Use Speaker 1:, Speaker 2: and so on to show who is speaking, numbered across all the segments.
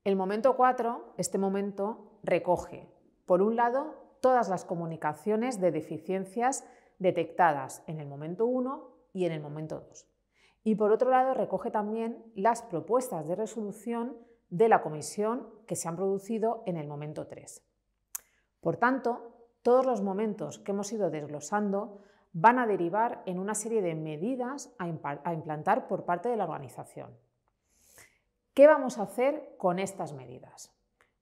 Speaker 1: El momento 4, este momento, recoge, por un lado, todas las comunicaciones de deficiencias detectadas en el momento 1 y en el momento 2. Y por otro lado, recoge también las propuestas de resolución de la comisión que se han producido en el momento 3. Por tanto, todos los momentos que hemos ido desglosando van a derivar en una serie de medidas a implantar por parte de la organización. ¿Qué vamos a hacer con estas medidas?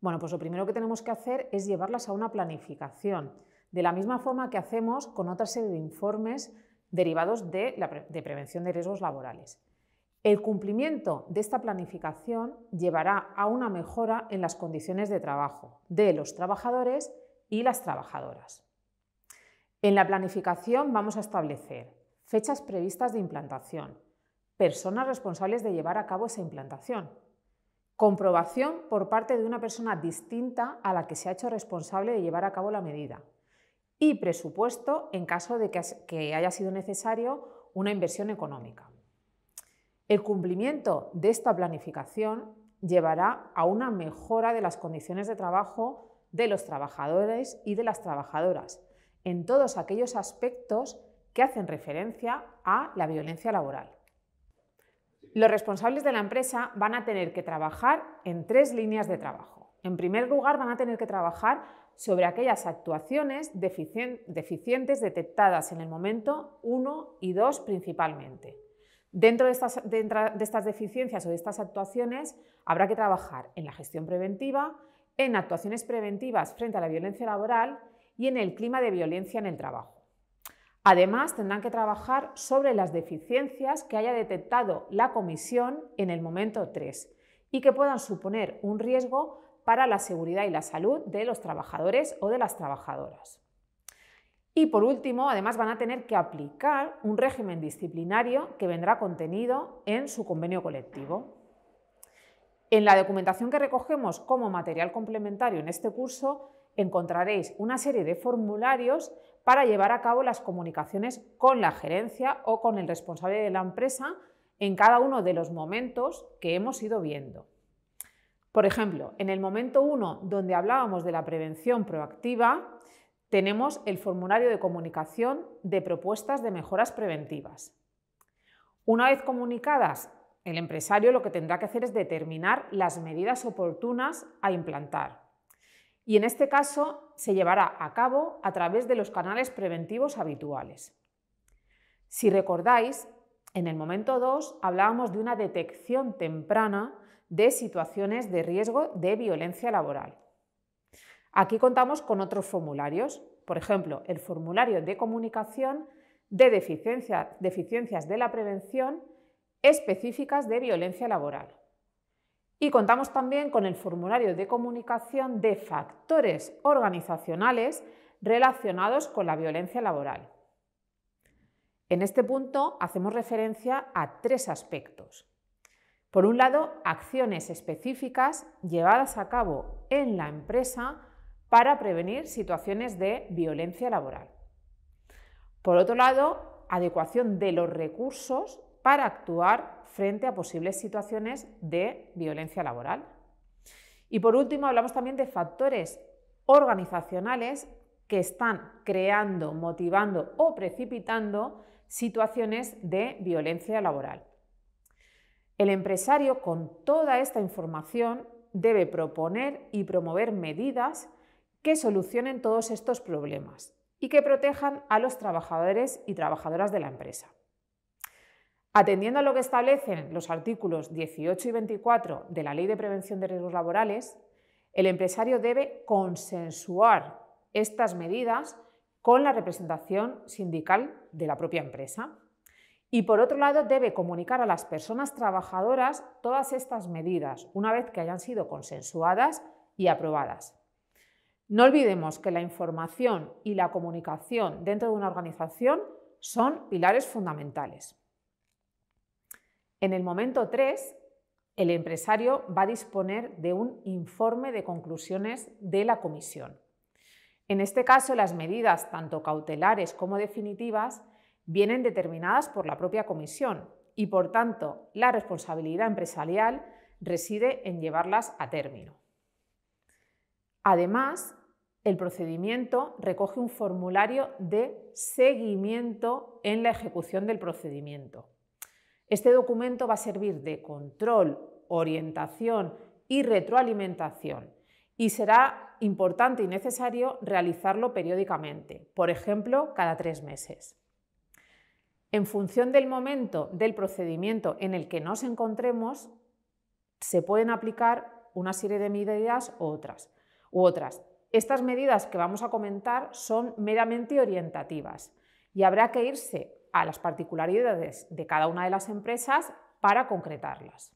Speaker 1: Bueno, pues lo primero que tenemos que hacer es llevarlas a una planificación, de la misma forma que hacemos con otra serie de informes derivados de prevención de riesgos laborales. El cumplimiento de esta planificación llevará a una mejora en las condiciones de trabajo de los trabajadores y las trabajadoras. En la planificación vamos a establecer fechas previstas de implantación, personas responsables de llevar a cabo esa implantación, comprobación por parte de una persona distinta a la que se ha hecho responsable de llevar a cabo la medida y presupuesto en caso de que haya sido necesario una inversión económica. El cumplimiento de esta planificación llevará a una mejora de las condiciones de trabajo de los trabajadores y de las trabajadoras en todos aquellos aspectos que hacen referencia a la violencia laboral. Los responsables de la empresa van a tener que trabajar en 3 líneas de trabajo. En primer lugar, van a tener que trabajar sobre aquellas actuaciones deficientes detectadas en el momento 1 y 2 principalmente. Dentro de estas deficiencias o de estas actuaciones habrá que trabajar en la gestión preventiva, en actuaciones preventivas frente a la violencia laboral y en el clima de violencia en el trabajo. Además, tendrán que trabajar sobre las deficiencias que haya detectado la comisión en el momento 3 y que puedan suponer un riesgo para la seguridad y la salud de los trabajadores o de las trabajadoras. Y por último, además van a tener que aplicar un régimen disciplinario que vendrá contenido en su convenio colectivo. En la documentación que recogemos como material complementario en este curso encontraréis una serie de formularios para llevar a cabo las comunicaciones con la gerencia o con el responsable de la empresa en cada uno de los momentos que hemos ido viendo. Por ejemplo, en el momento 1, donde hablábamos de la prevención proactiva, tenemos el formulario de comunicación de propuestas de mejoras preventivas. Una vez comunicadas, el empresario lo que tendrá que hacer es determinar las medidas oportunas a implantar. Y en este caso se llevará a cabo a través de los canales preventivos habituales. Si recordáis, en el momento 2 hablábamos de una detección temprana de situaciones de riesgo de violencia laboral. Aquí contamos con otros formularios, por ejemplo, el formulario de comunicación de deficiencias de la prevención específicas de violencia laboral. Y contamos también con el formulario de comunicación de factores organizacionales relacionados con la violencia laboral. En este punto hacemos referencia a 3 aspectos. Por un lado, acciones específicas llevadas a cabo en la empresa para prevenir situaciones de violencia laboral. Por otro lado, adecuación de los recursos para actuar frente a posibles situaciones de violencia laboral. Y por último, hablamos también de factores organizacionales que están creando, motivando o precipitando situaciones de violencia laboral. El empresario, con toda esta información, debe proponer y promover medidas que solucionen todos estos problemas y que protejan a los trabajadores y trabajadoras de la empresa. Atendiendo a lo que establecen los artículos 18 y 24 de la Ley de Prevención de Riesgos Laborales, el empresario debe consensuar estas medidas con la representación sindical de la propia empresa. Y por otro lado, debe comunicar a las personas trabajadoras todas estas medidas una vez que hayan sido consensuadas y aprobadas. No olvidemos que la información y la comunicación dentro de una organización son pilares fundamentales. En el momento 3, el empresario va a disponer de un informe de conclusiones de la comisión. En este caso, las medidas, tanto cautelares como definitivas, vienen determinadas por la propia comisión y, por tanto, la responsabilidad empresarial reside en llevarlas a término. Además, el procedimiento recoge un formulario de seguimiento en la ejecución del procedimiento. Este documento va a servir de control, orientación y retroalimentación y será importante y necesario realizarlo periódicamente, por ejemplo, cada 3 meses. En función del momento del procedimiento en el que nos encontremos, se pueden aplicar una serie de medidas u otras. Estas medidas que vamos a comentar son meramente orientativas y habrá que irse a las particularidades de cada una de las empresas para concretarlas.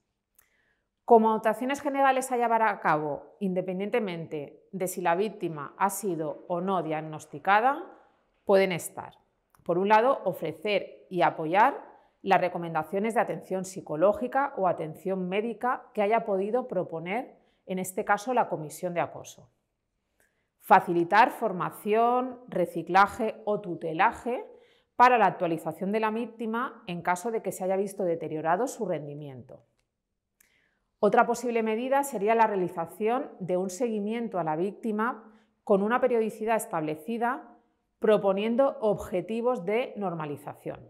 Speaker 1: Como actuaciones generales a llevar a cabo, independientemente de si la víctima ha sido o no diagnosticada, pueden estar, por un lado, ofrecer y apoyar las recomendaciones de atención psicológica o atención médica que haya podido proponer, en este caso, la comisión de acoso. Facilitar formación, reciclaje o tutelaje para la actualización de la víctima en caso de que se haya visto deteriorado su rendimiento. Otra posible medida sería la realización de un seguimiento a la víctima con una periodicidad establecida, proponiendo objetivos de normalización.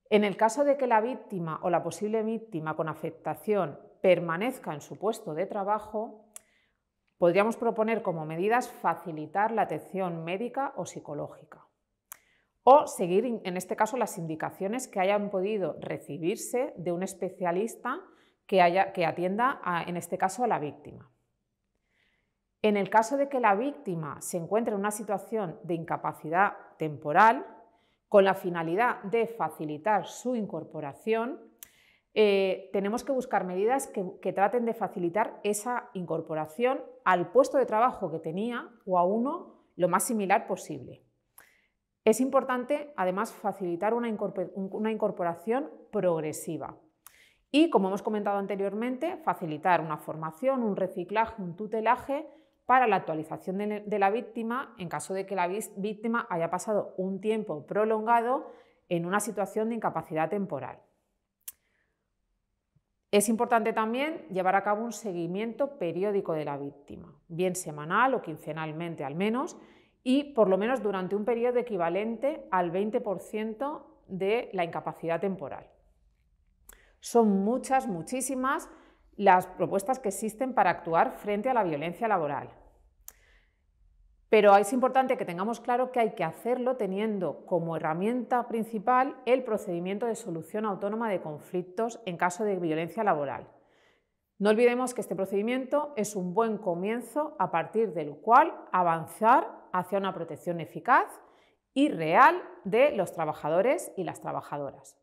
Speaker 1: En el caso de que la víctima o la posible víctima con afectación permanezca en su puesto de trabajo, podríamos proponer como medidas facilitar la atención médica o psicológica o seguir, en este caso, las indicaciones que hayan podido recibirse de un especialista que atienda, en este caso, a la víctima. En el caso de que la víctima se encuentre en una situación de incapacidad temporal, con la finalidad de facilitar su incorporación, tenemos que buscar medidas que traten de facilitar esa incorporación al puesto de trabajo que tenía o a uno lo más similar posible. Es importante, además, facilitar una incorporación progresiva y, como hemos comentado anteriormente, facilitar una formación, un reciclaje, un tutelaje para la actualización de la víctima en caso de que la víctima haya pasado un tiempo prolongado en una situación de incapacidad temporal. Es importante también llevar a cabo un seguimiento periódico de la víctima, bien semanal o quincenalmente al menos, y por lo menos durante un periodo equivalente al 20% de la incapacidad temporal. Son muchísimas las propuestas que existen para actuar frente a la violencia laboral. Pero es importante que tengamos claro que hay que hacerlo teniendo como herramienta principal el procedimiento de solución autónoma de conflictos en caso de violencia laboral. No olvidemos que este procedimiento es un buen comienzo a partir del cual avanzar hacia una protección eficaz y real de los trabajadores y las trabajadoras.